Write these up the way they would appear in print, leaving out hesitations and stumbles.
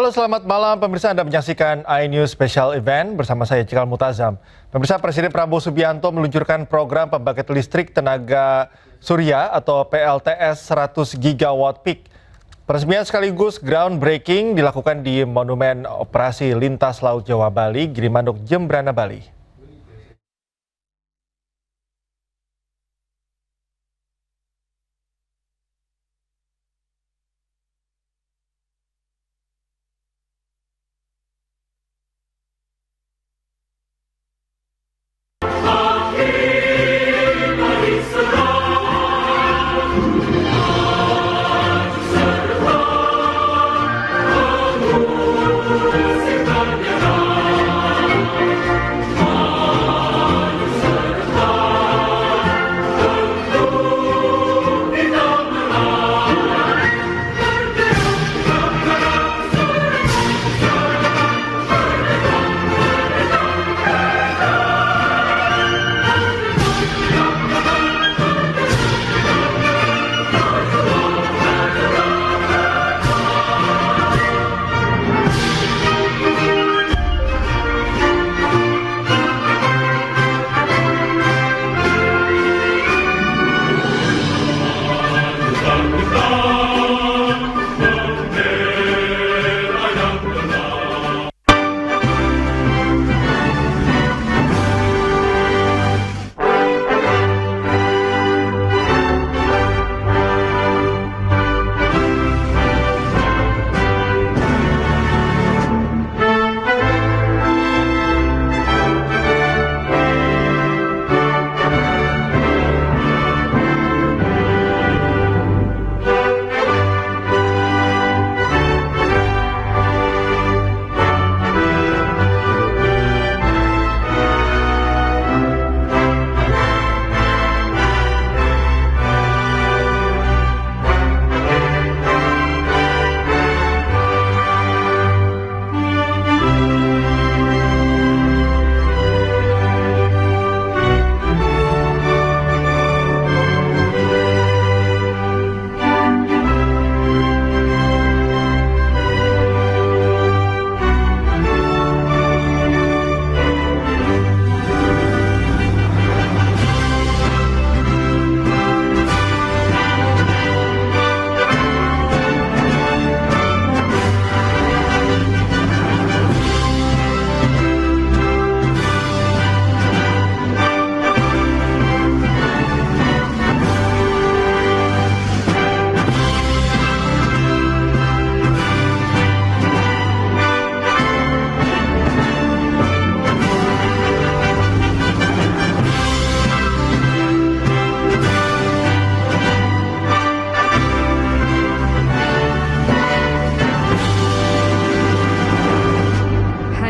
Halo, selamat malam pemirsa. Anda menyaksikan iNews Special Event bersama saya Cikal Mutazam. Pemirsa, Presiden Prabowo Subianto meluncurkan program pembangkit listrik tenaga surya atau PLTS 100 gigawatt peak. Peresmian sekaligus groundbreaking dilakukan di Monumen Operasi Lintas Laut Jawa Bali, Gilimanuk, Jembrana, Bali.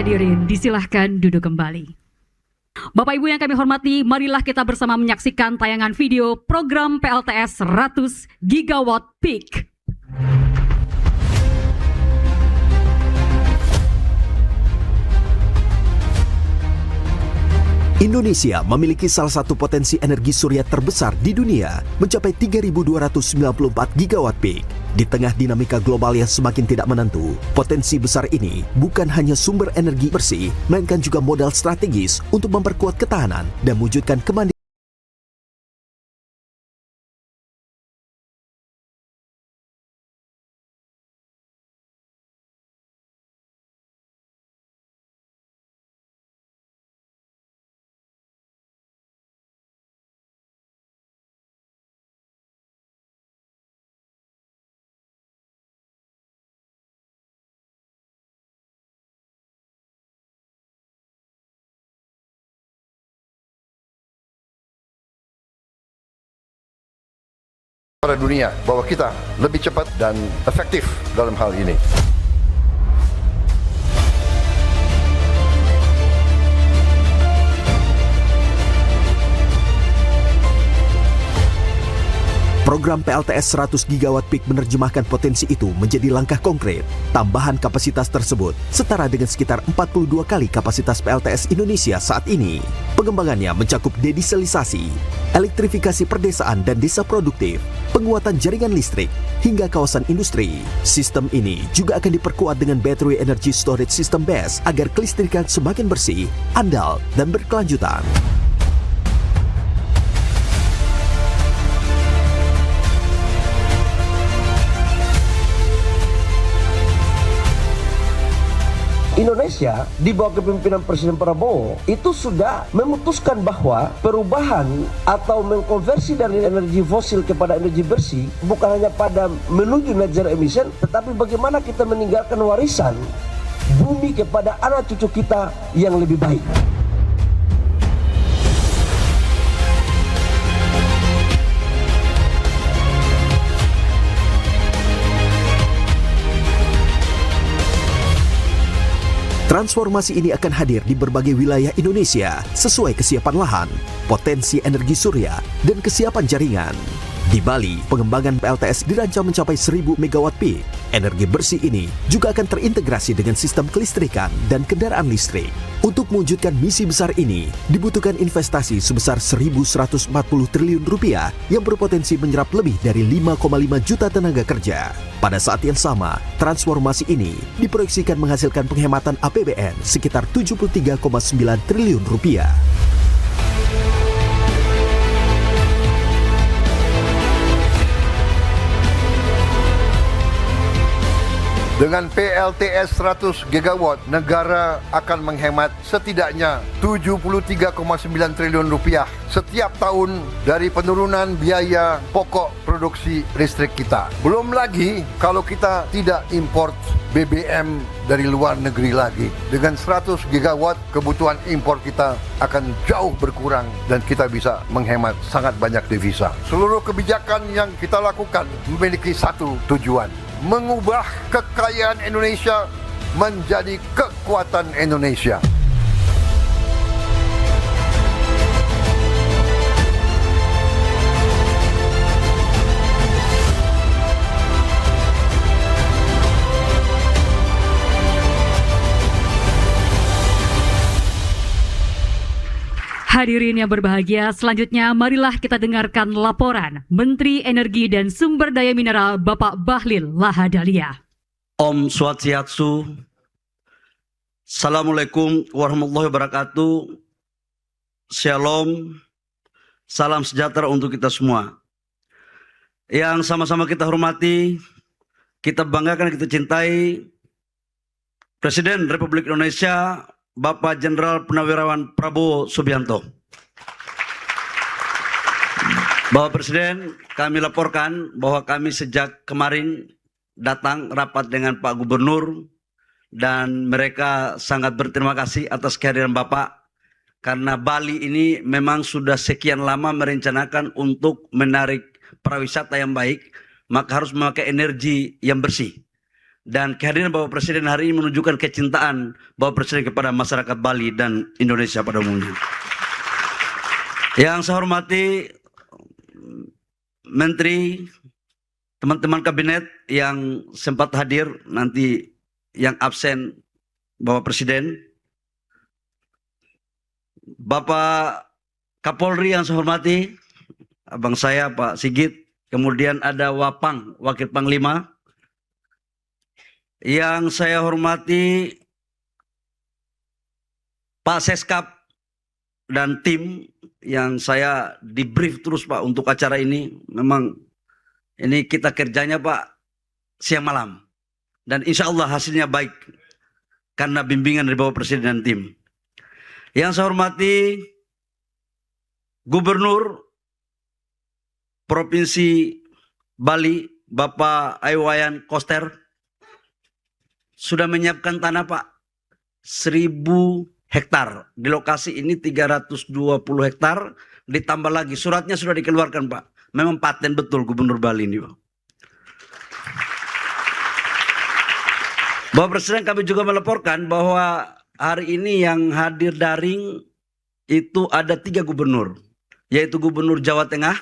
Hadirin, disilahkan duduk kembali. Bapak Ibu yang kami hormati, marilah kita bersama menyaksikan tayangan video program PLTS 100 gigawatt peak. Indonesia memiliki salah satu potensi energi surya terbesar di dunia, mencapai 3.294 gigawatt peak. Di tengah dinamika global yang semakin tidak menentu, potensi besar ini bukan hanya sumber energi bersih, melainkan juga modal strategis untuk memperkuat ketahanan dan mewujudkan kemandirian. Pada dunia bahwa kita lebih cepat dan efektif dalam hal ini. Program PLTS 100 gigawatt peak menerjemahkan potensi itu menjadi langkah konkret. Tambahan kapasitas tersebut setara dengan sekitar 42 kali kapasitas PLTS Indonesia saat ini. Pengembangannya mencakup dedieselisasi, elektrifikasi perdesaan dan desa produktif, penguatan jaringan listrik, hingga kawasan industri. Sistem ini juga akan diperkuat dengan Battery Energy Storage System BESS agar kelistrikan semakin bersih, andal, dan berkelanjutan. Indonesia di bawah kepemimpinan Presiden Prabowo itu sudah memutuskan bahwa perubahan atau mengkonversi dari energi fosil kepada energi bersih bukan hanya pada menuju net zero emission, tetapi bagaimana kita meninggalkan warisan bumi kepada anak cucu kita yang lebih baik. Transformasi ini akan hadir di berbagai wilayah Indonesia sesuai kesiapan lahan, potensi energi surya, dan kesiapan jaringan. Di Bali, pengembangan PLTS dirancang mencapai 1000 MW peak. Energi bersih ini juga akan terintegrasi dengan sistem kelistrikan dan kendaraan listrik. Untuk mewujudkan misi besar ini, dibutuhkan investasi sebesar 1.140 triliun rupiah yang berpotensi menyerap lebih dari 5,5 juta tenaga kerja. Pada saat yang sama, transformasi ini diproyeksikan menghasilkan penghematan APBN sekitar 73,9 triliun rupiah. Dengan PLTS 100 GW, negara akan menghemat setidaknya 73,9 triliun rupiah setiap tahun dari penurunan biaya pokok produksi listrik kita. Belum lagi kalau kita tidak import BBM dari luar negeri lagi. Dengan 100 GW, kebutuhan impor kita akan jauh berkurang dan kita bisa menghemat sangat banyak devisa. Seluruh kebijakan yang kita lakukan memiliki satu tujuan: mengubah kekayaan Indonesia menjadi kekuatan Indonesia. Hadirin yang berbahagia, selanjutnya marilah kita dengarkan laporan Menteri Energi dan Sumber Daya Mineral Bapak Bahlil Lahadalia. Om Swastiastu. Assalamualaikum warahmatullahi wabarakatuh. Shalom. Salam sejahtera untuk kita semua. Yang sama-sama kita hormati, kita banggakan, kita cintai Presiden Republik Indonesia Bapak Jenderal Purnawirawan Prabowo Subianto. Bapak Presiden, kami laporkan bahwa kami sejak kemarin datang rapat dengan Pak Gubernur dan mereka sangat berterima kasih atas kehadiran Bapak karena Bali ini memang sudah sekian lama merencanakan untuk menarik pariwisata yang baik, maka harus memakai energi yang bersih. Dan kehadiran Bapak Presiden hari ini menunjukkan kecintaan Bapak Presiden kepada masyarakat Bali dan Indonesia pada umumnya. Yang saya hormati Menteri, teman-teman kabinet yang sempat hadir, nanti yang absen Bapak Presiden, Bapak Kapolri yang saya hormati, abang saya Pak Sigit, kemudian ada Wapang, Wakil Panglima. Yang saya hormati Pak Seskap dan tim yang saya di-brief terus Pak untuk acara ini. Memang ini kita kerjanya Pak siang malam. Dan insya Allah hasilnya baik karena bimbingan dari Bapak Presiden dan tim. Yang saya hormati Gubernur Provinsi Bali Bapak Iwayan Koster. Sudah menyiapkan tanah Pak 1000 hektar. Di lokasi ini 320 hektar. Ditambah lagi suratnya sudah dikeluarkan Pak. Memang paten betul Gubernur Bali ini Pak. Bapak Presiden, kami juga melaporkan bahwa hari ini yang hadir daring itu ada 3 gubernur. Yaitu Gubernur Jawa Tengah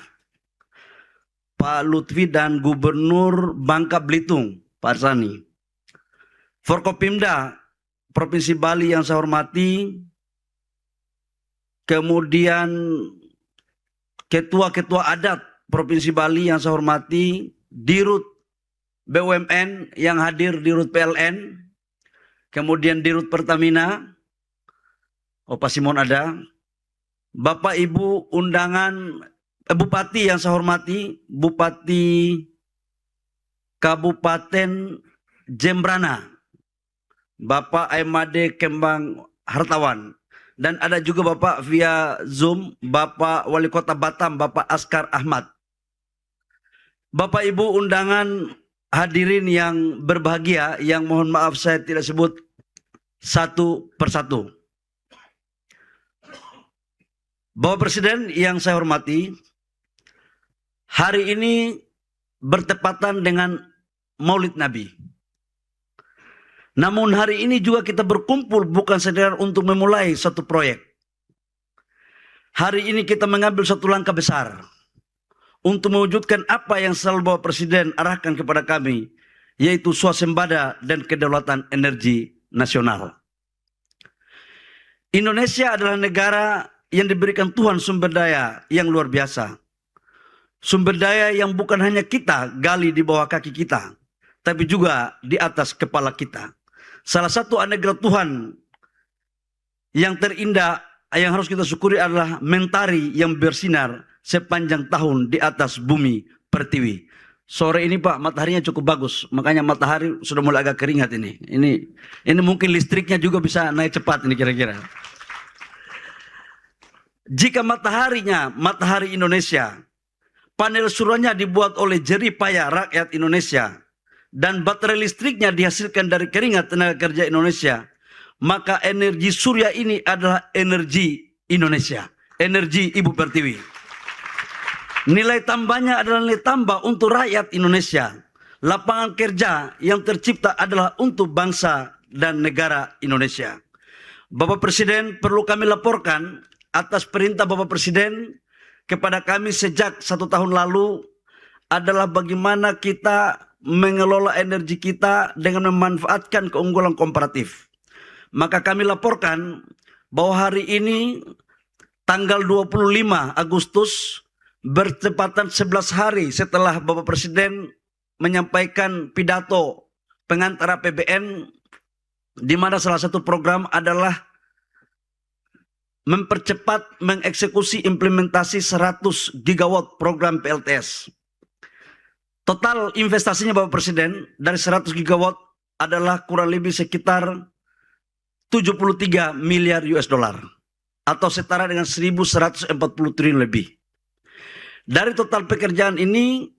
Pak Lutfi dan Gubernur Bangka Belitung Pak Arsani. Forkopimda Provinsi Bali yang saya hormati kemudian ketua-ketua adat Provinsi Bali yang saya hormati, Dirut BUMN yang hadir, Dirut PLN, kemudian Dirut Pertamina, Pak Simon ada, Bapak Ibu undangan, Bupati yang saya hormati, Bupati Kabupaten Jembrana, Bapak Aimade Kembang Hartawan, dan ada juga Bapak via Zoom, Bapak Wali Kota Batam, Bapak Askar Ahmad. Bapak Ibu undangan hadirin yang berbahagia, yang mohon maaf saya tidak sebut satu persatu. Bapak Presiden yang saya hormati, hari ini bertepatan dengan Maulid Nabi. Namun hari ini juga kita berkumpul bukan sekedar untuk memulai satu proyek. Hari ini kita mengambil satu langkah besar untuk mewujudkan apa yang selalu Bapak Presiden arahkan kepada kami, yaitu swasembada dan kedaulatan energi nasional. Indonesia adalah negara yang diberikan Tuhan sumber daya yang luar biasa. Sumber daya yang bukan hanya kita gali di bawah kaki kita, tapi juga di atas kepala kita. Salah satu anugerah Tuhan yang terindah yang harus kita syukuri adalah mentari yang bersinar sepanjang tahun di atas bumi pertiwi. Sore ini Pak, mataharinya cukup bagus, makanya matahari sudah mulai agak keringat ini. Ini mungkin listriknya juga bisa naik cepat ini kira-kira. Jika mataharinya matahari Indonesia, panel suryanya dibuat oleh jerih payah rakyat Indonesia, dan baterai listriknya dihasilkan dari keringat tenaga kerja Indonesia, maka energi surya ini adalah energi Indonesia, energi Ibu Pertiwi. Nilai tambahnya adalah nilai tambah untuk rakyat Indonesia. Lapangan kerja yang tercipta adalah untuk bangsa dan negara Indonesia. Bapak Presiden, perlu kami laporkan atas perintah Bapak Presiden kepada kami sejak 1 tahun lalu adalah bagaimana kita mengelola energi kita dengan memanfaatkan keunggulan komparatif. Maka kami laporkan bahwa hari ini tanggal 25 Agustus bertepatan 11 hari setelah Bapak Presiden menyampaikan pidato pengantar APBN, di mana salah satu program adalah mempercepat mengeksekusi implementasi 100 gigawatt program PLTS. Total investasinya Bapak Presiden dari 100 gigawatt adalah kurang lebih sekitar 73 miliar US dollar atau setara dengan 1.140 triliun lebih. Dari total pekerjaan ini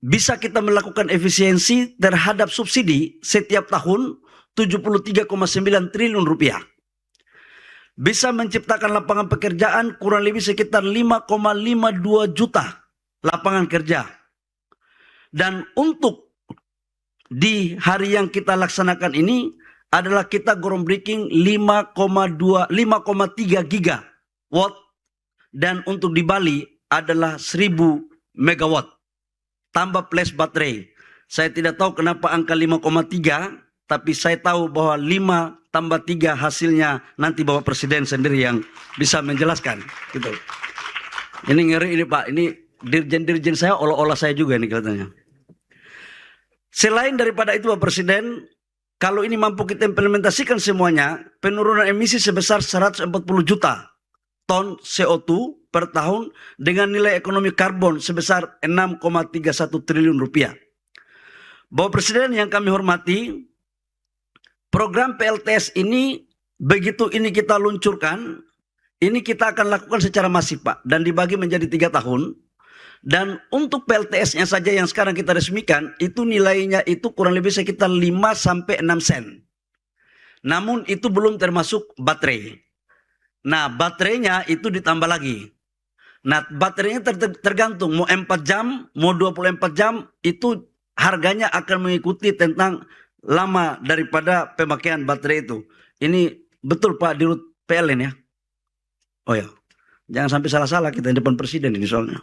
bisa kita melakukan efisiensi terhadap subsidi setiap tahun 73,9 triliun rupiah. Bisa menciptakan lapangan pekerjaan kurang lebih sekitar 5,52 juta lapangan kerja. Dan untuk di hari yang kita laksanakan ini adalah kita groundbreaking 5,3 gigawatt. Dan untuk di Bali adalah 1000 megawatt. Tambah plus baterai. Saya tidak tahu kenapa angka 5,3. Tapi saya tahu bahwa 5 tambah 3 hasilnya nanti Bapak Presiden sendiri yang bisa menjelaskan. Gitu. Ini ngeri ini Pak. Ini dirjen-dirjen saya olah-olah saya juga ini kelihatannya. Selain daripada itu Bapak Presiden, kalau ini mampu kita implementasikan semuanya, penurunan emisi sebesar 140 juta ton CO2 per tahun dengan nilai ekonomi karbon sebesar 6,31 triliun rupiah. Bapak Presiden yang kami hormati, program PLTS ini begitu ini kita luncurkan, ini kita akan lakukan secara masif Pak, dan dibagi menjadi 3 tahun. Dan untuk PLTS-nya saja yang sekarang kita resmikan, itu nilainya itu kurang lebih sekitar 5-6 sen. Namun itu belum termasuk baterai. Nah, baterainya itu ditambah lagi. Nah, baterainya tergantung mau 4 jam, mau 24 jam, itu harganya akan mengikuti tentang lama daripada pemakaian baterai itu. Ini betul Pak Dirut PLN ya. Oh ya, jangan sampai salah-salah kita di depan Presiden ini soalnya.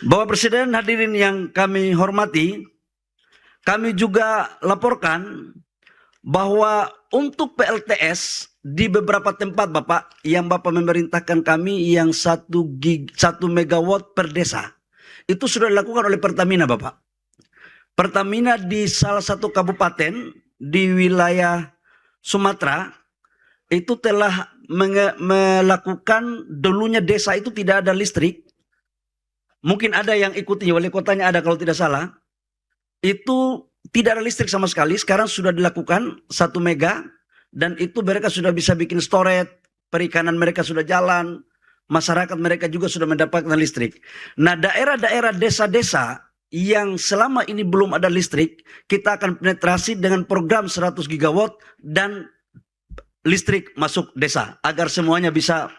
Bapak Presiden, hadirin yang kami hormati, kami juga laporkan bahwa untuk PLTS di beberapa tempat Bapak yang Bapak memerintahkan kami yang 1 megawatt per desa itu sudah dilakukan oleh Pertamina Bapak. Pertamina di salah satu kabupaten di wilayah Sumatera itu telah melakukan, dulunya desa itu tidak ada listrik. Mungkin ada yang ikuti, wali kotanya ada kalau tidak salah. Itu tidak ada listrik sama sekali, sekarang sudah dilakukan 1 mega. Dan itu mereka sudah bisa bikin storage, perikanan mereka sudah jalan, masyarakat mereka juga sudah mendapatkan listrik. Nah, daerah-daerah desa-desa yang selama ini belum ada listrik, kita akan penetrasi dengan program 100 gigawatt dan listrik masuk desa agar semuanya bisa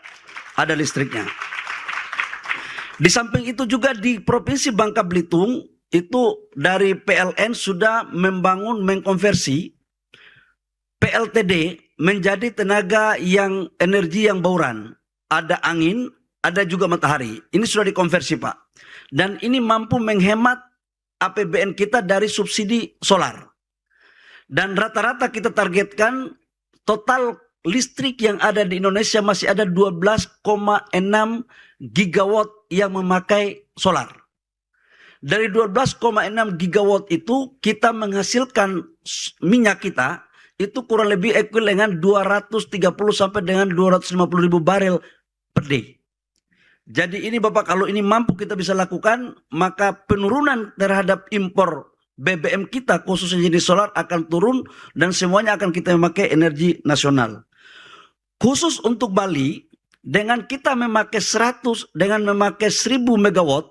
ada listriknya. Di samping itu juga di Provinsi Bangka Belitung itu dari PLN sudah mengkonversi PLTD menjadi tenaga yang energi yang bauran. Ada angin, ada juga matahari. Ini sudah dikonversi Pak. Dan ini mampu menghemat APBN kita dari subsidi solar. Dan rata-rata kita targetkan total listrik yang ada di Indonesia masih ada 12,6 gigawatt yang memakai solar. Dari 12,6 gigawatt itu kita menghasilkan minyak kita itu kurang lebih ekuivalen dengan 230 sampai dengan 250 ribu barel per day. Jadi ini Bapak, kalau ini mampu kita bisa lakukan, maka penurunan terhadap impor BBM kita khususnya jenis solar akan turun dan semuanya akan kita memakai energi nasional. Khusus untuk Bali, dengan kita memakai 1000 megawatt,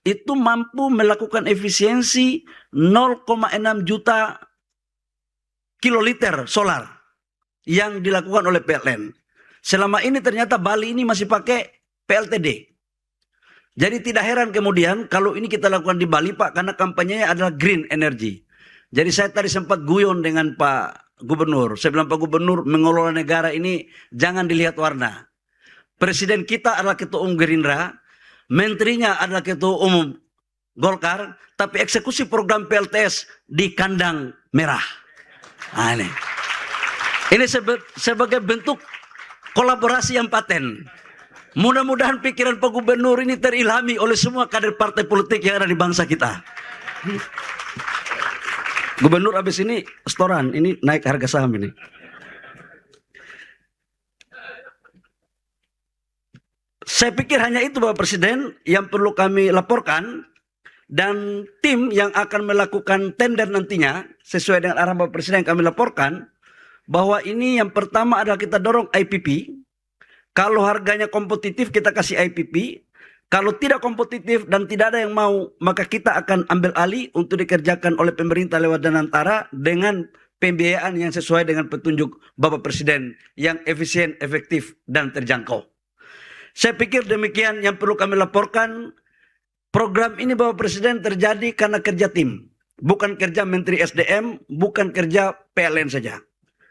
itu mampu melakukan efisiensi 0,6 juta kiloliter solar yang dilakukan oleh PLN. Selama ini ternyata Bali ini masih pakai PLTD. Jadi tidak heran kemudian kalau ini kita lakukan di Bali Pak, karena kampanyenya adalah green energy. Jadi saya tadi sempat guyon dengan Pak Gubernur. Saya bilang Pak Gubernur, mengelola negara ini jangan dilihat warna. Presiden kita adalah ketua umum Gerindra, menterinya adalah ketua umum Golkar, tapi eksekusi program PLTS di kandang merah. Nah, ini sebagai bentuk kolaborasi yang paten. Mudah-mudahan pikiran Pak Gubernur ini terilhami oleh semua kader partai politik yang ada di bangsa kita. Gubernur habis ini setoran, ini naik harga saham ini. Saya pikir hanya itu Bapak Presiden yang perlu kami laporkan, dan tim yang akan melakukan tender nantinya sesuai dengan arahan Bapak Presiden yang kami laporkan, bahwa ini yang pertama adalah kita dorong IPP. Kalau harganya kompetitif kita kasih IPP. Kalau tidak kompetitif dan tidak ada yang mau, maka kita akan ambil alih untuk dikerjakan oleh pemerintah lewat dana antara dengan pembiayaan yang sesuai dengan petunjuk Bapak Presiden yang efisien, efektif, dan terjangkau. Saya pikir demikian yang perlu kami laporkan. Program ini Bapak Presiden terjadi karena kerja tim. Bukan kerja Menteri SDM, bukan kerja PLN saja.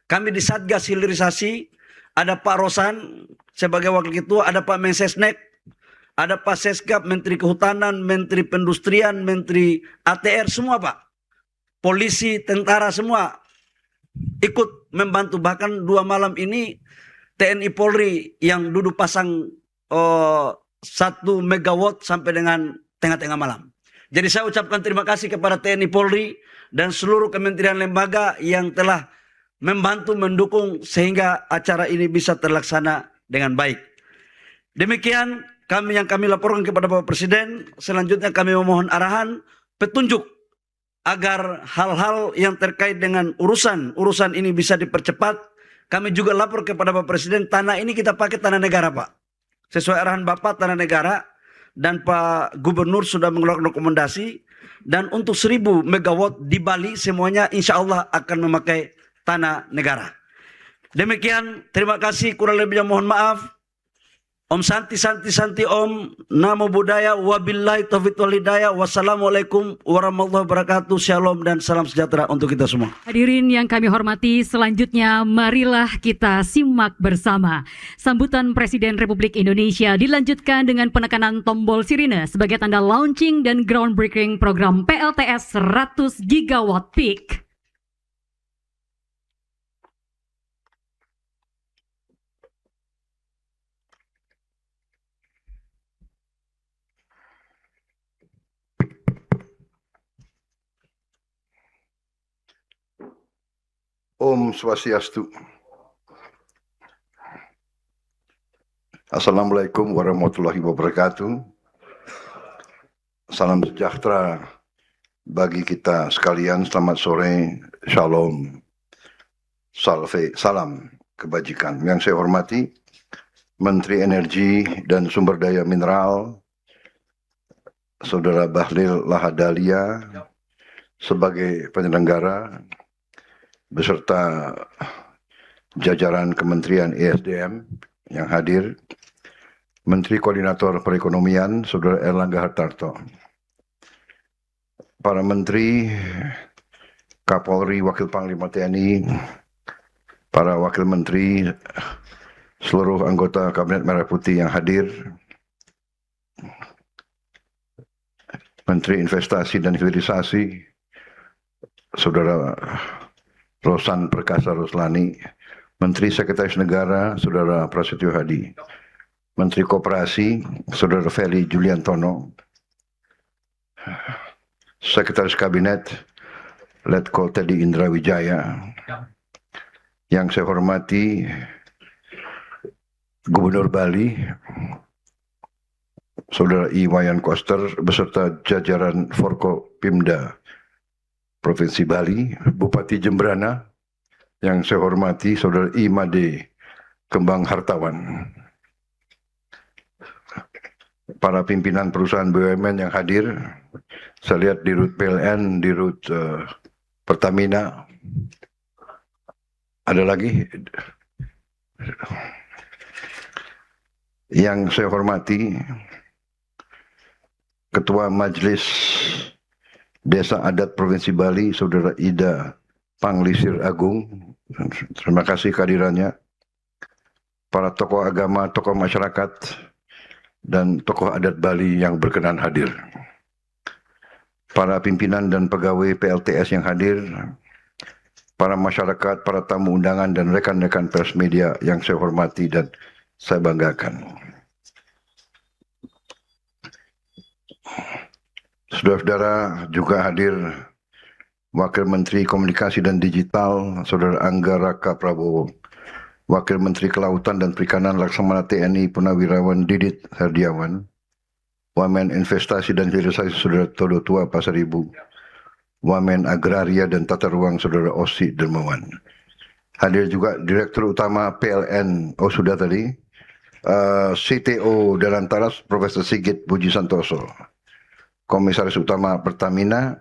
Kami di Satgas Hilirisasi, ada Pak Rosan sebagai Wakil Ketua, ada Pak Mensesnek, ada Pak Seskap, Menteri Kehutanan, Menteri Perindustrian, Menteri ATR, semua Pak. Polisi, tentara, semua ikut membantu. Bahkan 2 malam ini TNI Polri yang duduk pasang 1 megawatt sampai dengan tengah-tengah malam. Jadi saya ucapkan terima kasih kepada TNI Polri dan seluruh kementerian lembaga yang telah membantu mendukung sehingga acara ini bisa terlaksana dengan baik. Demikian yang kami laporkan kepada Bapak Presiden. Selanjutnya kami memohon arahan, petunjuk agar hal-hal yang terkait dengan urusan ini bisa dipercepat. Kami juga lapor kepada Bapak Presiden, tanah ini kita pakai tanah negara Pak. Sesuai arahan Bapak, tanah negara, dan Pak Gubernur sudah mengeluarkan rekomendasi. Dan untuk 1000 megawatt di Bali semuanya insya Allah akan memakai tanah negara. Demikian, terima kasih, kurang lebihnya mohon maaf. Om Santi Santi Santi Om, Namo Buddhaya, Wabillahi Taufiq wal Hidayah. Wassalamualaikum warahmatullahi wabarakatuh. Shalom dan salam sejahtera untuk kita semua. Hadirin yang kami hormati, selanjutnya marilah kita simak bersama. Sambutan Presiden Republik Indonesia dilanjutkan dengan penekanan tombol sirine sebagai tanda launching dan groundbreaking program PLTS 100 Gigawatt Peak. Om Swastiastu. Assalamualaikum warahmatullahi wabarakatuh. Salam sejahtera bagi kita sekalian. Selamat sore, shalom, salve, salam kebajikan. Yang saya hormati Menteri Energi dan Sumber Daya Mineral, Saudara Bahlil Lahadalia, sebagai penyelenggara, beserta jajaran Kementerian ESDM yang hadir, Menteri Koordinator Perekonomian, Saudara Erlangga Hartarto, para Menteri, Kapolri, Wakil Panglima TNI, para Wakil Menteri, seluruh anggota Kabinet Merah Putih yang hadir, Menteri Investasi dan Hilirisasi, Saudara Rosan Perkasa Roslani, Menteri Sekretaris Negara, Saudara Prasetyo Hadi, Menteri Koperasi, Saudara Feli Juliantono, Sekretaris Kabinet, Letkol Teddy Indra Wijaya, yang saya hormati Gubernur Bali, Saudara Iwayan Koster, beserta jajaran Forkopimda Provinsi Bali, Bupati Jembrana, yang saya hormati Saudara Imade Kembang Hartawan, para pimpinan perusahaan BUMN yang hadir, saya lihat di Rut PLN, di Rut Pertamina, ada lagi yang saya hormati Ketua Majelis Desa Adat Provinsi Bali, Saudara Ida Panglisir Agung, terima kasih kehadirannya, para tokoh agama, tokoh masyarakat, dan tokoh adat Bali yang berkenan hadir, para pimpinan dan pegawai PLTS yang hadir, para masyarakat, para tamu undangan, dan rekan-rekan pers media yang saya hormati dan saya banggakan. Saudara-saudara, juga hadir Wakil Menteri Komunikasi dan Digital, Saudara Angga Raka Prabowo, Wakil Menteri Kelautan dan Perikanan Laksamana TNI Purnawirawan Didit Herdiawan, Wamen Investasi dan Hilirisasi Saudara Todo Tua Pasaribu, Wamen Agraria dan Tata Ruang Saudara Osi Dermawan. Hadir juga Direktur Utama PLN, sudah tadi, CTO Dalantaras Profesor Sigit Puji Santoso, Komisaris Utama Pertamina,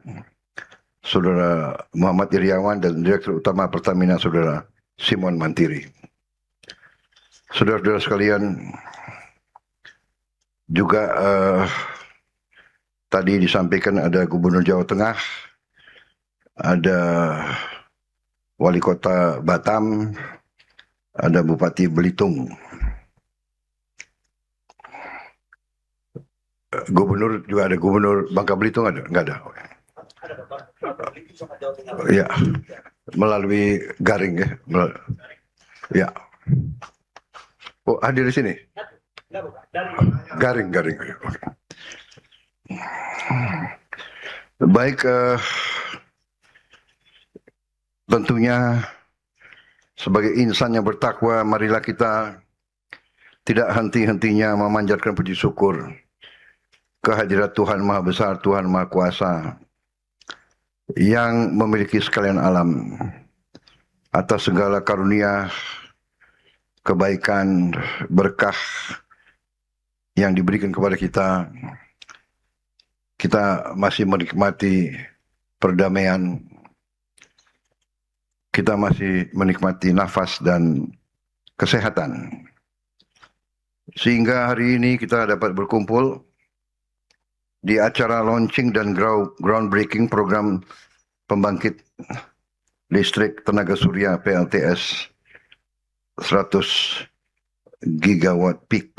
Saudara Muhammad Iriawan, dan Direktur Utama Pertamina, Saudara Simon Mantiri. Saudara-saudara sekalian, juga tadi disampaikan ada Gubernur Jawa Tengah, ada Wali Kota Batam, ada Bupati Belitung. Gubernur juga ada, Gubernur Bangka Belitung ada? Enggak ada. Ya, melalui garing ya. Ya. Oh, hadir di sini. Garing. Baik, tentunya sebagai insan yang bertakwa, marilah kita tidak henti-hentinya memanjatkan puji syukur kehadirat Tuhan Maha Besar, Tuhan Maha Kuasa, yang memiliki sekalian alam, atas segala karunia, kebaikan, berkah yang diberikan kepada kita. Kita masih menikmati perdamaian, kita masih menikmati nafas dan kesehatan, sehingga hari ini kita dapat berkumpul di acara launching dan groundbreaking program pembangkit listrik tenaga surya PLTS 100 gigawatt peak.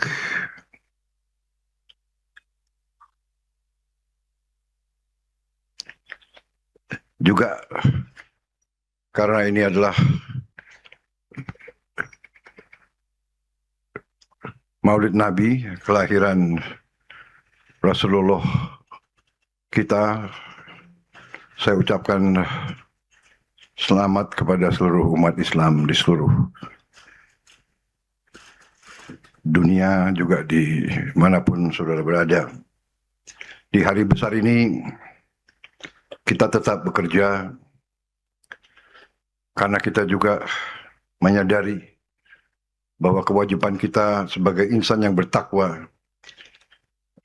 Juga karena ini adalah Maulid Nabi, kelahiran Rasulullah kita, saya ucapkan Selamat kepada seluruh umat Islam di seluruh dunia, juga di manapun saudara berada. Di hari besar ini, kita tetap bekerja karena kita juga menyadari bahwa kewajiban kita sebagai insan yang bertakwa,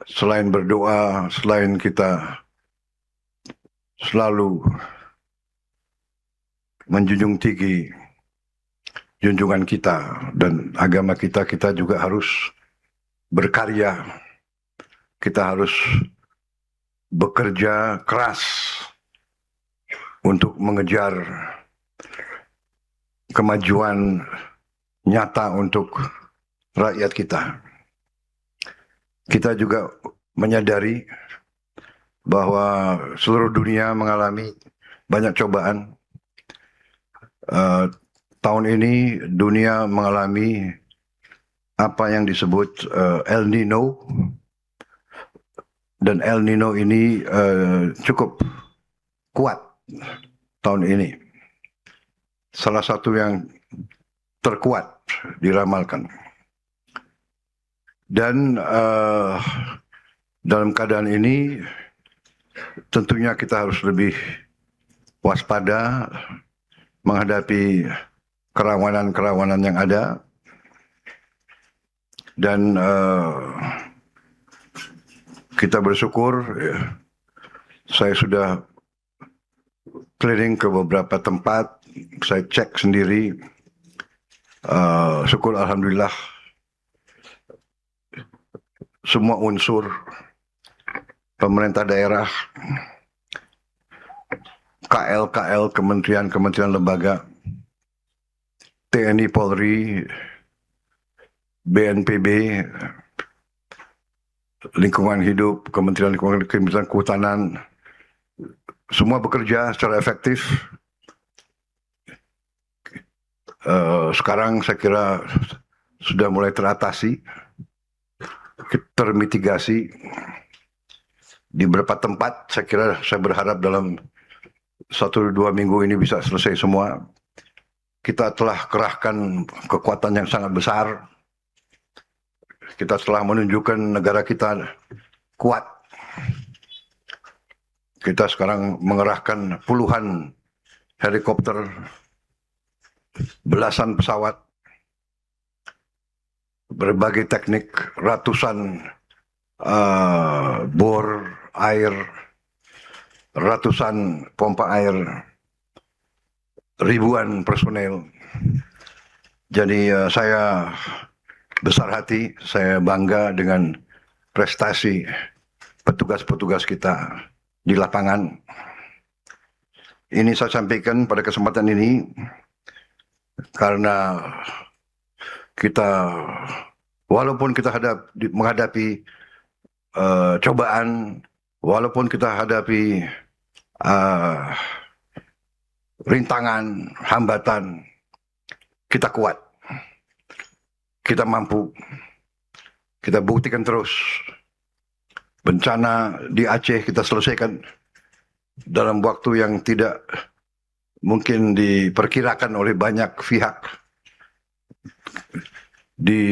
selain berdoa, selain kita selalu menjunjung tinggi junjungan kita dan agama kita, kita juga harus berkarya. Kita harus bekerja keras untuk mengejar kemajuan nyata untuk rakyat kita. Kita juga menyadari bahwa seluruh dunia mengalami banyak cobaan. Tahun ini dunia mengalami apa yang disebut El Nino, dan El Nino ini cukup kuat tahun ini. Salah satu yang terkuat diramalkan. Dan dalam keadaan ini tentunya kita harus lebih waspada menghadapi kerawanan-kerawanan yang ada, dan kita bersyukur saya sudah keliling ke beberapa tempat, saya cek sendiri, syukur alhamdulillah semua unsur pemerintah daerah, KL, kementerian lembaga, TNI, Polri, BNPB, lingkungan hidup, Kementerian Lingkungan, Kementerian Kehutanan, semua bekerja secara efektif. Sekarang saya kira sudah mulai teratasi, termitigasi. Di beberapa tempat saya kira, saya berharap dalam 1-2 minggu ini bisa selesai semua. Kita telah kerahkan kekuatan yang sangat besar. Kita telah menunjukkan negara kita kuat. Kita sekarang mengerahkan puluhan helikopter, belasan pesawat, berbagai teknik, ratusan bor air, ratusan pompa air, ribuan personel. Jadi saya besar hati, saya bangga dengan prestasi petugas-petugas kita di lapangan. Ini saya sampaikan pada kesempatan ini karena kita, walaupun kita menghadapi cobaan, walaupun kita hadapi rintangan, hambatan, kita kuat, kita mampu, kita buktikan terus. Bencana di Aceh kita selesaikan dalam waktu yang tidak mungkin diperkirakan oleh banyak pihak. Di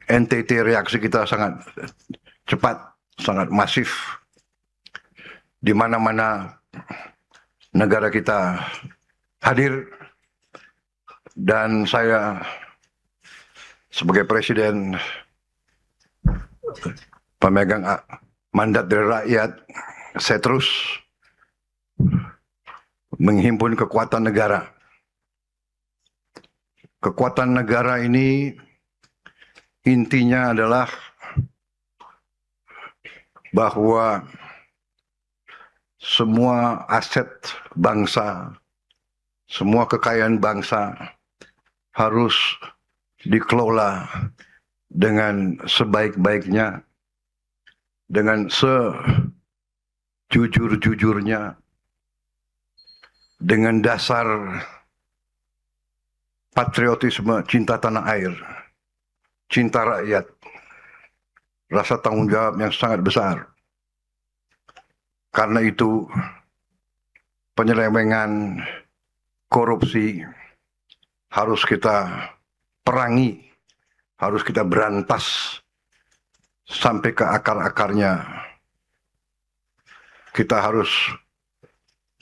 NTT reaksi kita sangat cepat, sangat masif. Di mana-mana negara kita hadir, dan saya sebagai presiden pemegang mandat dari rakyat, saya terus menghimpun kekuatan negara. Kekuatan negara ini intinya adalah bahwa semua aset bangsa, semua kekayaan bangsa harus dikelola dengan sebaik-baiknya, dengan sejujur-jujurnya, dengan dasar patriotisme, cinta tanah air, cinta rakyat, rasa tanggung jawab yang sangat besar. Karena itu penyelewengan, korupsi harus kita perangi, harus kita berantas sampai ke akar-akarnya. Kita harus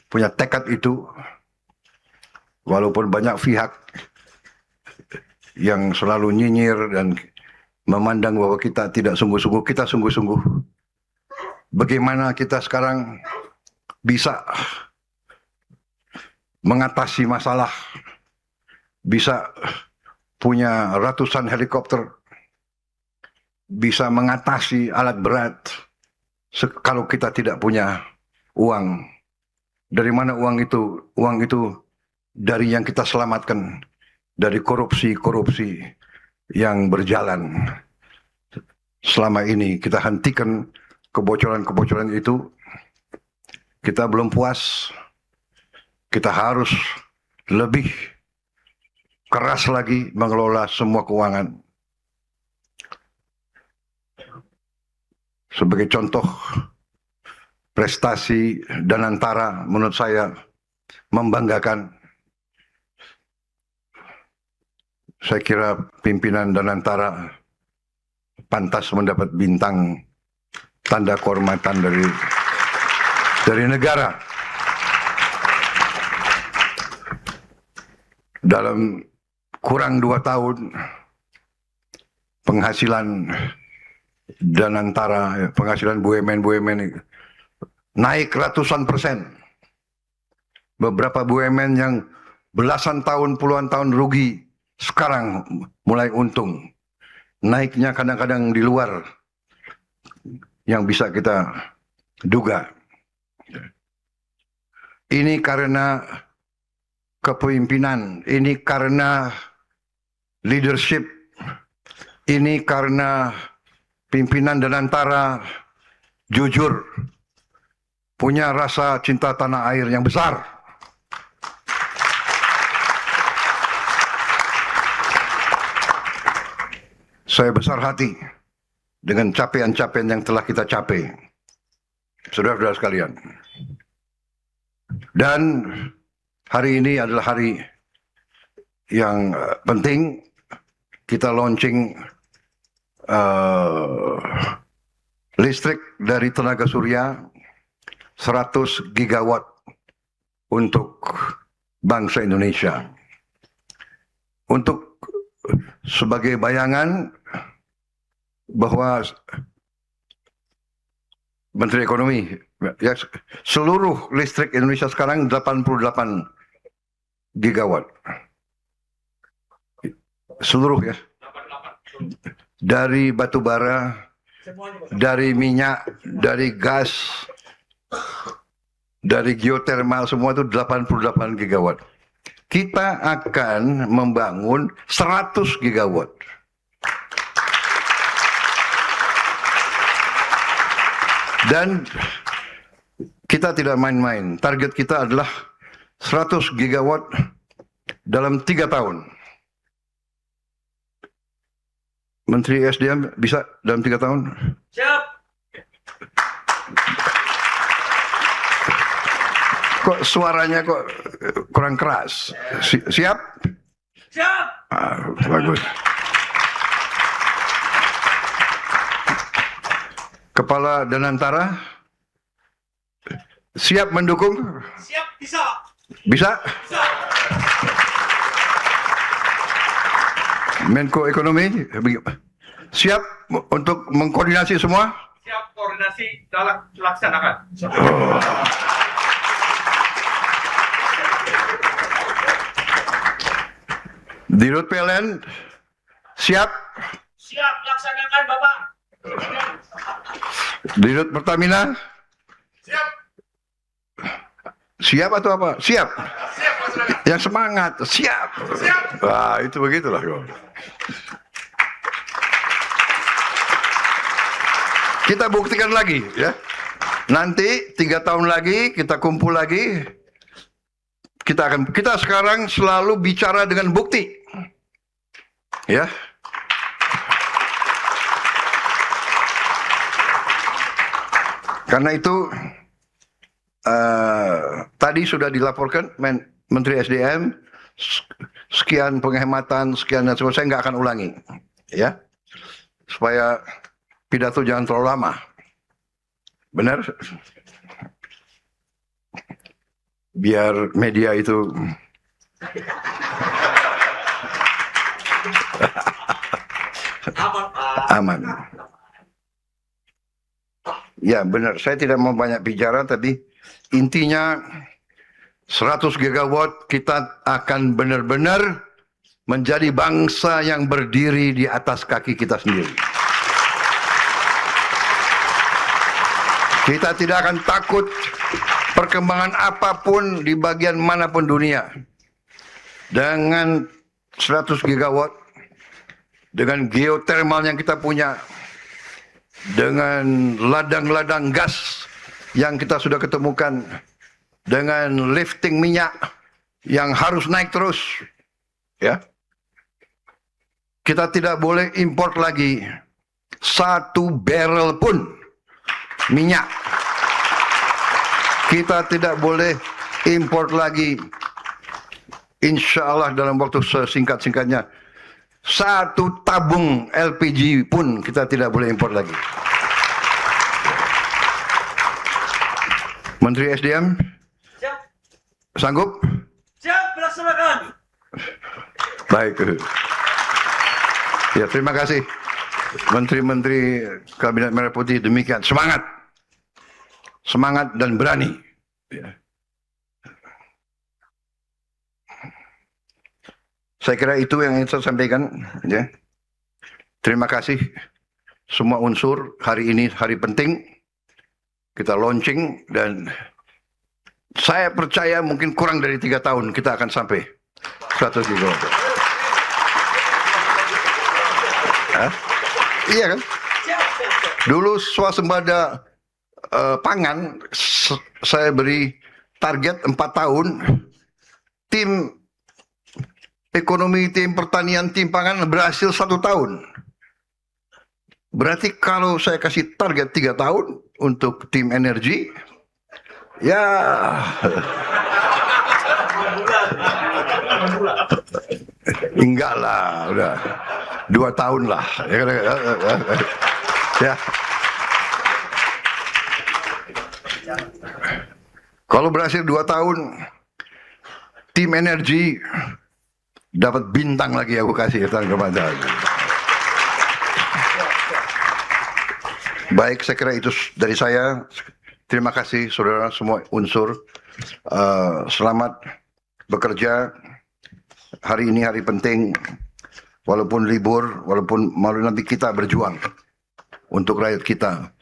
punya tekad itu, walaupun banyak pihak yang selalu nyinyir dan memandang bahwa kita tidak sungguh-sungguh, kita sungguh-sungguh. Bagaimana kita sekarang bisa mengatasi masalah, bisa punya ratusan helikopter, bisa mengatasi alat berat, kalau kita tidak punya uang. Dari mana uang itu? Uang itu dari yang kita selamatkan, dari korupsi-korupsi yang berjalan. Selama ini kita hentikan kebocoran-kebocoran itu. Kita belum puas. Kita harus lebih keras lagi mengelola semua keuangan. Sebagai contoh, prestasi Danantara menurut saya membanggakan. Saya kira pimpinan Danantara pantas mendapat bintang tanda kehormatan dari negara. Dalam kurang 2 tahun penghasilan Danantara, penghasilan BUMN naik ratusan persen. Beberapa BUMN yang belasan tahun, puluhan tahun rugi, sekarang mulai untung. Naiknya kadang-kadang di luar yang bisa kita duga. Ini karena kepemimpinan, ini karena leadership, ini karena pimpinan Danantara jujur, punya rasa cinta tanah air yang besar. Saya besar hati dengan capaian-capaian yang telah kita capai, saudara-saudara sekalian. Dan hari ini adalah hari yang penting. Kita launching listrik dari tenaga surya 100 gigawatt untuk bangsa Indonesia. Untuk sebagai bayangan bahwa Menteri Ekonomi, ya, seluruh listrik Indonesia sekarang 88 gigawatt. Seluruh ya. Dari batu bara, dari minyak, dari gas, dari geotermal, semua itu 88 gigawatt. Kita akan membangun 100 gigawatt. Dan kita tidak main-main. Target kita adalah 100 gigawatt dalam 3 tahun. Menteri SDM bisa dalam 3 tahun? Siap. Kok suaranya kok kurang keras? Siap? Siap. Bagus. Kepala Danantara siap mendukung? Siap, bisa. Bisa? Bisa. Menko Ekonomi siap untuk mengkoordinasi semua? Siap, koordinasi dalam laksanakan. Dirut PLN siap? Siap, laksanakan Bapak. Dirut Pertamina Siap. siap atau apa? Siap. Siap, laksanakan. Yang semangat, siap. Siap. Wah, itu begitulah. Kita buktikan lagi, ya. Nanti 3 tahun lagi kita kumpul lagi. Kita sekarang selalu bicara dengan bukti, ya. Karena itu tadi sudah dilaporkan Menteri SDM, sekian penghematan, sekian dan sebagainya, saya nggak akan ulangi, ya, supaya pidato jangan terlalu lama. Benar? Biar media itu aman. Ya benar, saya tidak mau banyak bicara, tapi intinya 100 gigawatt kita akan benar-benar menjadi bangsa yang berdiri di atas kaki kita sendiri. Kita tidak akan takut perkembangan apapun di bagian manapun dunia. Dengan 100 gigawatt, dengan geothermal yang kita punya, dengan ladang-ladang gas yang kita sudah ketemukan, dengan lifting minyak yang harus naik terus, ya, kita tidak boleh import lagi 1 barrel pun minyak. Kita tidak boleh import lagi, insya Allah dalam waktu sesingkat-singkatnya, 1 tabung LPG pun kita tidak boleh import lagi. Menteri SDM, sanggup? Siap, melaksanakan. Baik. Ya, terima kasih. Menteri-menteri Kabinet Merah Putih, demikian. Semangat. Semangat dan berani. Ya. Saya kira itu yang ingin saya sampaikan. Ya. Terima kasih semua unsur. Hari ini hari penting. Kita launching dan saya percaya mungkin kurang dari 3 tahun kita akan sampai 100 gigawatt. Iya kan? Dulu swasembada pangan saya beri target 4 tahun. Tim ekonomi, tim pertanian, tim pangan berhasil 1 tahun. Berarti kalau saya kasih target 3 tahun untuk tim energi, ya enggak lah, udah 2 tahun lah. Ya. Kalau berhasil 2 tahun, tim energi dapat bintang lagi aku kasih kepada. Baik, saya kira itu dari saya. Terima kasih saudara semua unsur. Selamat bekerja. Hari ini hari penting. Walaupun libur, walaupun malu, nanti kita berjuang untuk rakyat kita.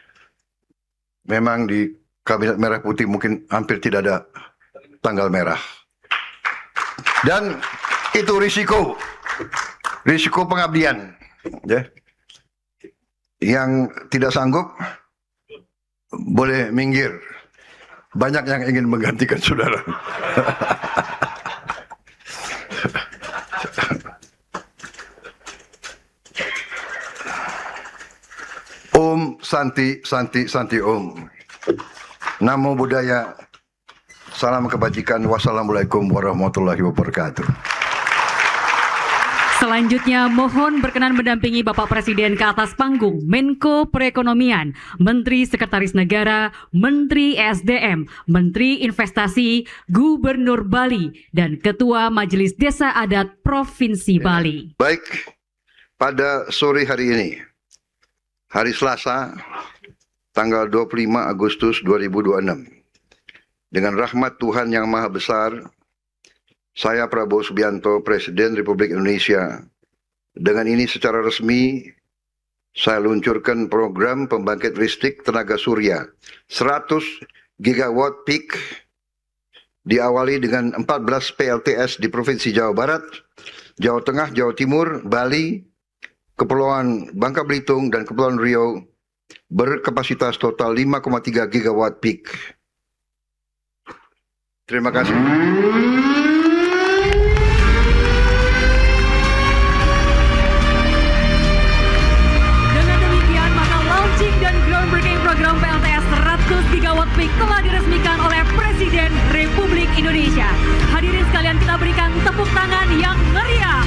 Memang di Kabinet Merah Putih mungkin hampir tidak ada tanggal merah. Dan itu risiko pengabdian. Ya. Yang tidak sanggup boleh minggir. Banyak yang ingin menggantikan saudara. Om Santi Santi Santi Om. Namo Buddhaya. Salam kebajikan. Wassalamualaikum warahmatullahi wabarakatuh. Selanjutnya mohon berkenan mendampingi Bapak Presiden ke atas panggung Menko Perekonomian, Menteri Sekretaris Negara, Menteri SDM, Menteri Investasi, Gubernur Bali, dan Ketua Majelis Desa Adat Provinsi Bali. Baik, pada sore hari ini, hari Selasa, tanggal 25 Agustus 2026, dengan rahmat Tuhan Yang Maha Besar, saya Prabowo Subianto, Presiden Republik Indonesia, dengan ini secara resmi saya luncurkan program pembangkit listrik tenaga surya 100 gigawatt peak, diawali dengan 14 PLTS di Provinsi Jawa Barat, Jawa Tengah, Jawa Timur, Bali, Kepulauan Bangka Belitung, dan Kepulauan Riau, berkapasitas total 5,3 gigawatt peak. Terima kasih. Program PLTS 100 gigawatt peak telah diresmikan oleh Presiden Republik Indonesia. Hadirin sekalian, kita berikan tepuk tangan yang meriah.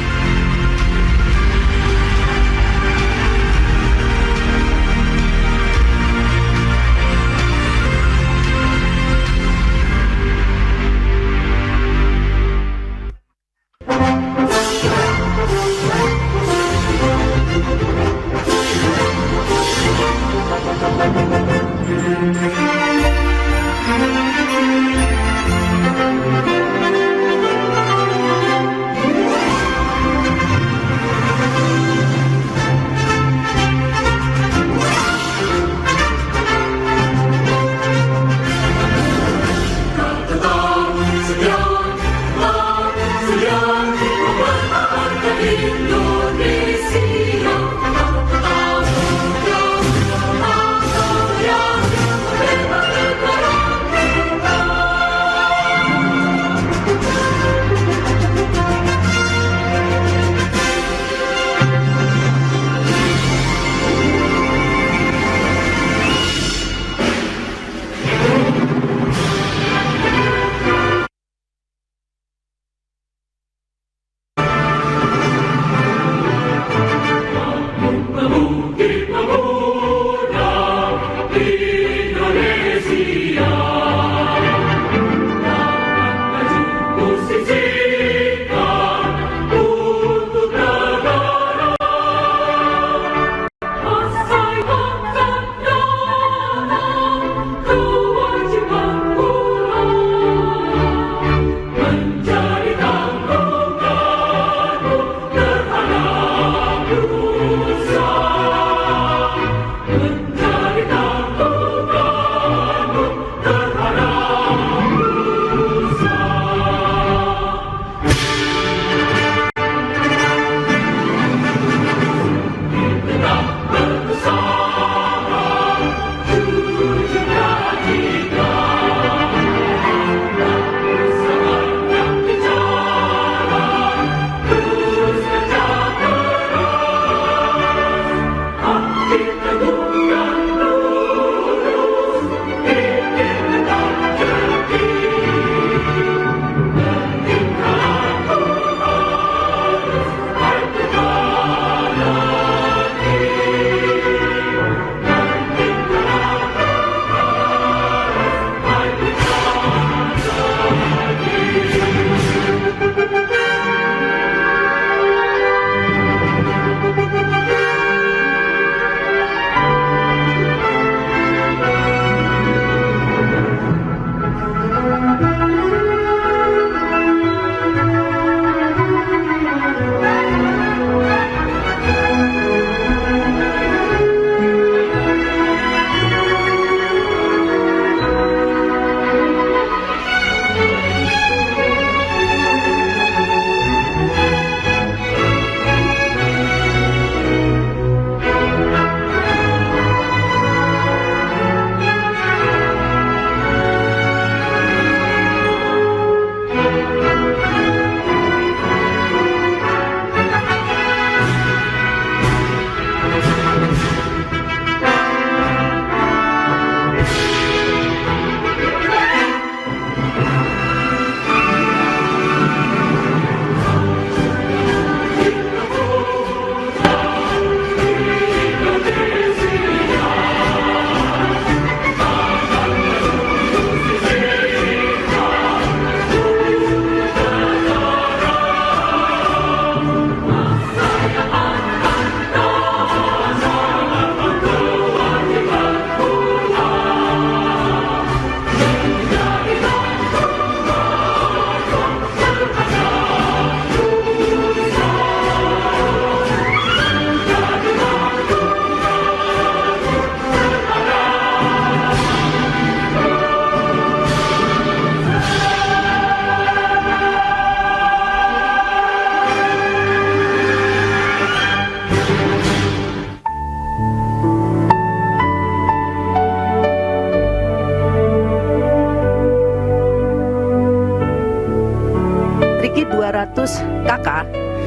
memiliki 200 kakak,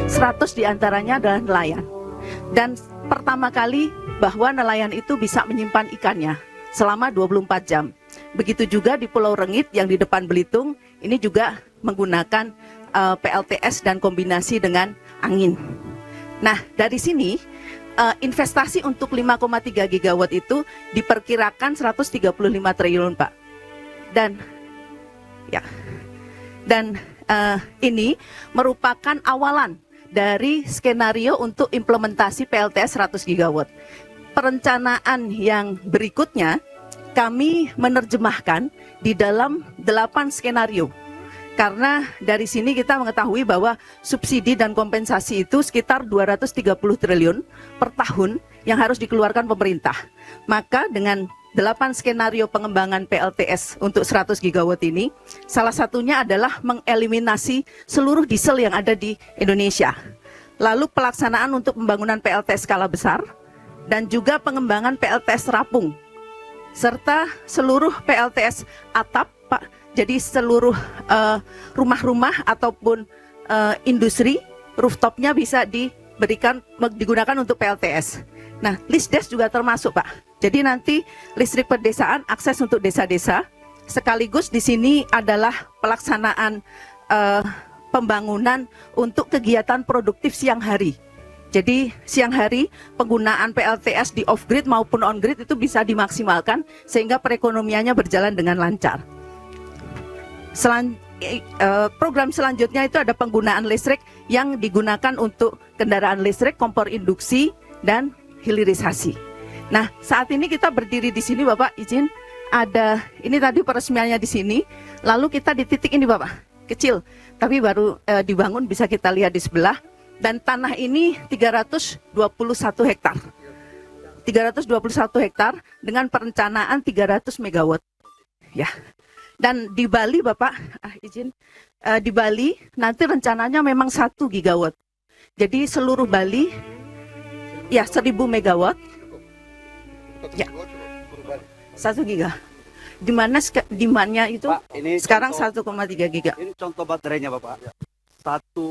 100 diantaranya adalah nelayan. Dan pertama kali bahwa nelayan itu bisa menyimpan ikannya selama 24 jam. Begitu juga di Pulau Rengit yang di depan Belitung, ini juga menggunakan PLTS dan kombinasi dengan angin. Nah, dari sini investasi untuk 5,3 gigawatt itu diperkirakan 135 triliun, Pak. Dan ini merupakan awalan dari skenario untuk implementasi PLTS 100 gigawatt. Perencanaan yang berikutnya kami menerjemahkan di dalam 8 skenario. Karena dari sini kita mengetahui bahwa subsidi dan kompensasi itu sekitar 230 triliun per tahun yang harus dikeluarkan pemerintah. Maka dengan 8 skenario pengembangan PLTS untuk 100 gigawatt ini, salah satunya adalah mengeliminasi seluruh diesel yang ada di Indonesia. Lalu pelaksanaan untuk pembangunan PLTS skala besar, dan juga pengembangan PLTS terapung, serta seluruh PLTS atap, Pak. Jadi seluruh rumah-rumah ataupun industri rooftopnya bisa digunakan untuk PLTS. Nah, Lisdes juga termasuk, Pak. Jadi nanti listrik pedesaan akses untuk desa-desa, sekaligus di sini adalah pelaksanaan pembangunan untuk kegiatan produktif siang hari. Jadi siang hari penggunaan PLTS di off-grid maupun on-grid itu bisa dimaksimalkan sehingga perekonomiannya berjalan dengan lancar. Program selanjutnya itu ada penggunaan listrik yang digunakan untuk kendaraan listrik, kompor induksi, dan hilirisasi. Nah, saat ini kita berdiri di sini, Bapak izin, ada ini tadi peresmiannya di sini, lalu kita di titik ini, Bapak, kecil, tapi baru dibangun, bisa kita lihat di sebelah, dan tanah ini 321 hektar. 321 hektar dengan perencanaan 300 megawatt. Ya. Dan di Bali, Bapak, izin, di Bali nanti rencananya memang 1 gigawatt. Jadi seluruh Bali, ya 1000 megawatt. Ya, 1 giga. Di mana demand-nya itu Pak, ini sekarang 1,3 giga. Ini contoh baterainya, Bapak. Satu.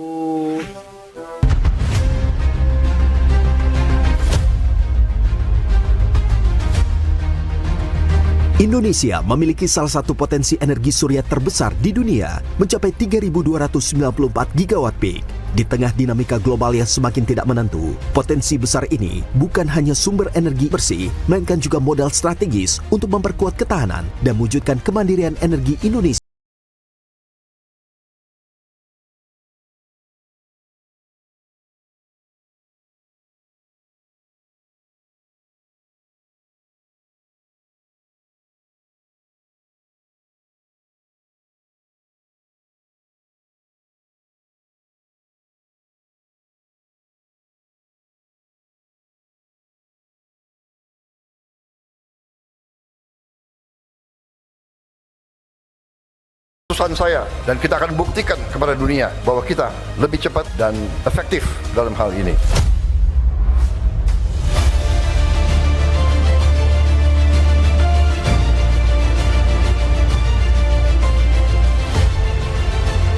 Indonesia memiliki salah satu potensi energi surya terbesar di dunia, mencapai 3.294 gigawatt peak. Di tengah dinamika global yang semakin tidak menentu, potensi besar ini bukan hanya sumber energi bersih, melainkan juga modal strategis untuk memperkuat ketahanan dan mewujudkan kemandirian energi Indonesia. Keputusan saya, dan kita akan buktikan kepada dunia bahwa kita lebih cepat dan efektif dalam hal ini.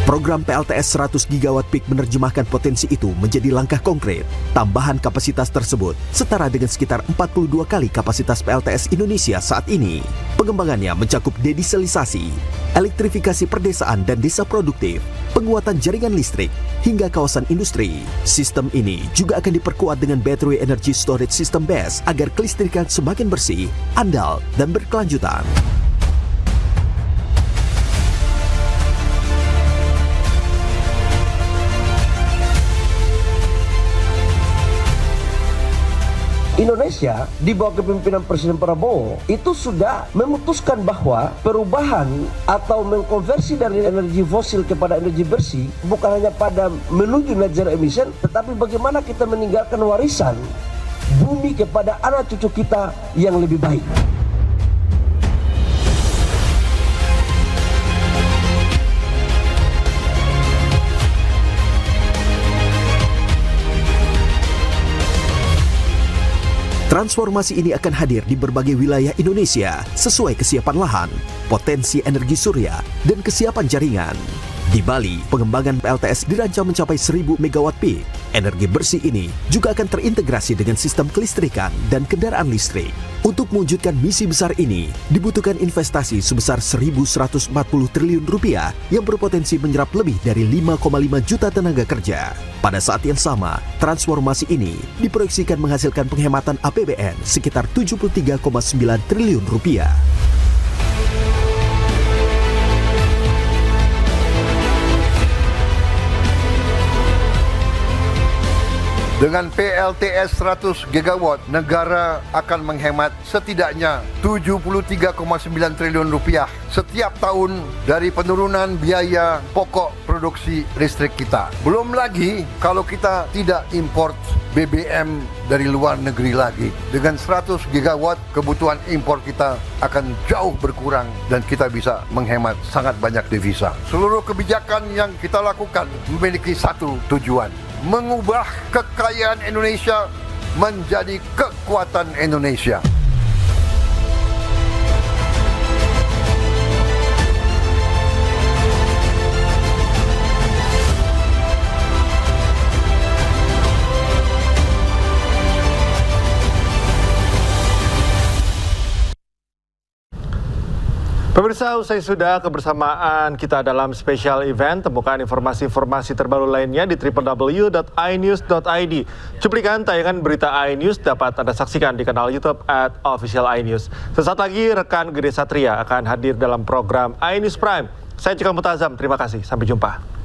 Program PLTS 100 gigawatt peak menerjemahkan potensi itu menjadi langkah konkret. Tambahan kapasitas tersebut setara dengan sekitar 42 kali kapasitas PLTS Indonesia saat ini. Pengembangannya mencakup dedieselisasi, elektrifikasi perdesaan dan desa produktif, penguatan jaringan listrik, hingga kawasan industri. Sistem ini juga akan diperkuat dengan Battery Energy Storage System BESS agar kelistrikan semakin bersih, andal, dan berkelanjutan. Indonesia di bawah kepemimpinan Presiden Prabowo itu sudah memutuskan bahwa perubahan atau mengkonversi dari energi fosil kepada energi bersih bukan hanya pada menuju net zero emission, tetapi bagaimana kita meninggalkan warisan bumi kepada anak cucu kita yang lebih baik. Transformasi ini akan hadir di berbagai wilayah Indonesia sesuai kesiapan lahan, potensi energi surya, dan kesiapan jaringan. Di Bali, pengembangan PLTS dirancang mencapai 1000 megawatt peak. Energi bersih ini juga akan terintegrasi dengan sistem kelistrikan dan kendaraan listrik. Untuk mewujudkan misi besar ini, dibutuhkan investasi sebesar 1.140 triliun rupiah yang berpotensi menyerap lebih dari 5,5 juta tenaga kerja. Pada saat yang sama, transformasi ini diproyeksikan menghasilkan penghematan APBN sekitar 73,9 triliun rupiah. Dengan PLTS 100 gigawatt, negara akan menghemat setidaknya 73,9 triliun rupiah setiap tahun dari penurunan biaya pokok produksi listrik kita. Belum lagi kalau kita tidak import BBM dari luar negeri lagi. Dengan 100 gigawatt, kebutuhan impor kita akan jauh berkurang dan kita bisa menghemat sangat banyak devisa. Seluruh kebijakan yang kita lakukan memiliki satu tujuan: mengubah kekayaan Indonesia menjadi kekuatan Indonesia. Pemirsa, usai sudah kebersamaan kita dalam special event, temukan informasi-informasi terbaru lainnya di www.inews.id. Cuplikan tayangan berita iNews dapat Anda saksikan di kanal YouTube @official iNews. Sesaat lagi rekan Gede Satria akan hadir dalam program iNews Prime. Saya Cikal Mutazam, terima kasih. Sampai jumpa.